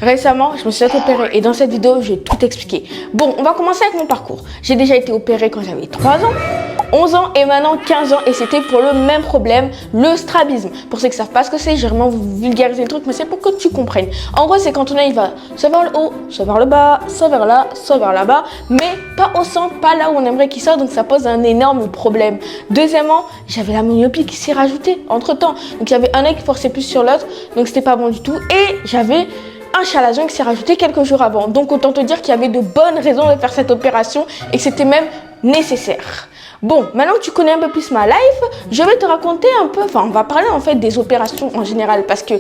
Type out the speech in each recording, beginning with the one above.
Récemment, je me suis fait opérer et dans cette vidéo, je vais tout expliquer. Bon, on va commencer avec mon parcours. J'ai déjà été opérée quand j'avais 3 ans, 11 ans et maintenant 15 ans et c'était pour le même problème, le strabisme. Pour ceux qui ne savent pas ce que c'est, j'ai vraiment vulgarisé le truc, mais c'est pour que tu comprennes. En gros, c'est quand ton œil va soit vers le haut, soit vers le bas, soit vers là, soit vers là-bas, mais pas au centre, pas là où on aimerait qu'il sorte, donc ça pose un énorme problème. Deuxièmement, j'avais la myopie qui s'est rajoutée entre-temps. Donc il y avait un œil qui forçait plus sur l'autre, donc c'était pas bon du tout. Et j'avais un chalazion qui s'est rajouté quelques jours avant. Donc autant te dire qu'il y avait de bonnes raisons de faire cette opération et que c'était même nécessaire. Bon, maintenant que tu connais un peu plus ma life, je vais te raconter un peu, enfin on va parler en fait des opérations en général parce que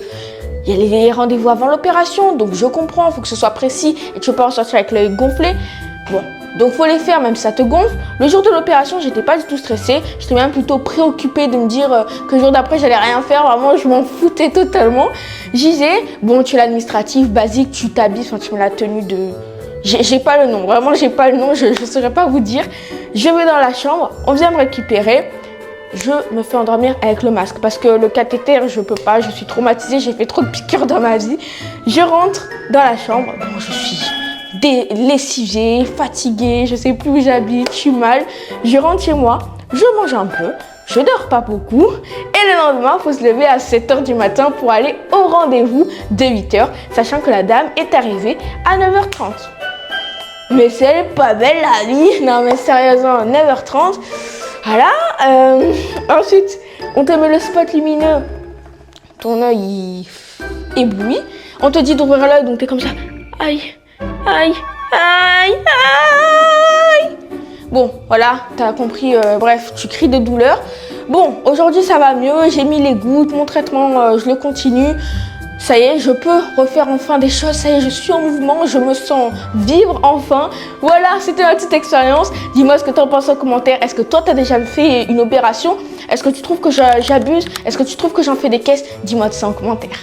il y a les rendez-vous avant l'opération, donc je comprends, il faut que ce soit précis et tu peux en sortir avec l'œil gonflé. Bon, donc faut les faire même si ça te gonfle. Le jour de l'opération, j'étais pas du tout stressée, j'étais même plutôt préoccupée de me dire que le jour d'après j'allais rien faire, vraiment je m'en foutais totalement. J'y disais, bon tu es l'administratif basique, tu t'habilles, enfin tu mets la tenue de... J'ai pas le nom, vraiment j'ai pas le nom, je saurais pas vous dire. Je vais dans la chambre, on vient me récupérer. Je me fais endormir avec le masque parce que le cathéter, je peux pas, je suis traumatisée, j'ai fait trop de piqûres dans ma vie. Je rentre dans la chambre, bon, je suis lessivée, fatiguée, je sais plus où j'habite, je suis mal. Je rentre chez moi, je mange un peu, je dors pas beaucoup et le lendemain, il faut se lever à 7 h du matin pour aller au rendez-vous de 8 h, sachant que la dame est arrivée à 9 h 30. Mais c'est pas belle la vie, non mais sérieusement, 9 h 30. Voilà, ensuite, on te met le spot lumineux, ton œil ébloui, on te dit d'ouvrir l'œil, donc t'es comme ça, aïe, aïe, aïe, aïe. Bon, voilà, t'as compris, bref, tu cries de douleur. Bon, aujourd'hui ça va mieux, j'ai mis les gouttes, mon traitement, je le continue. Ça y est, je peux refaire enfin des choses, ça y est, je suis en mouvement, je me sens vivre enfin. Voilà, c'était ma petite expérience. Dis-moi ce que tu en penses en commentaire. Est-ce que toi, tu as déjà fait une opération? Est-ce que tu trouves que j'abuse? Est-ce que tu trouves que j'en fais des caisses? Dis-moi tout ça en commentaire.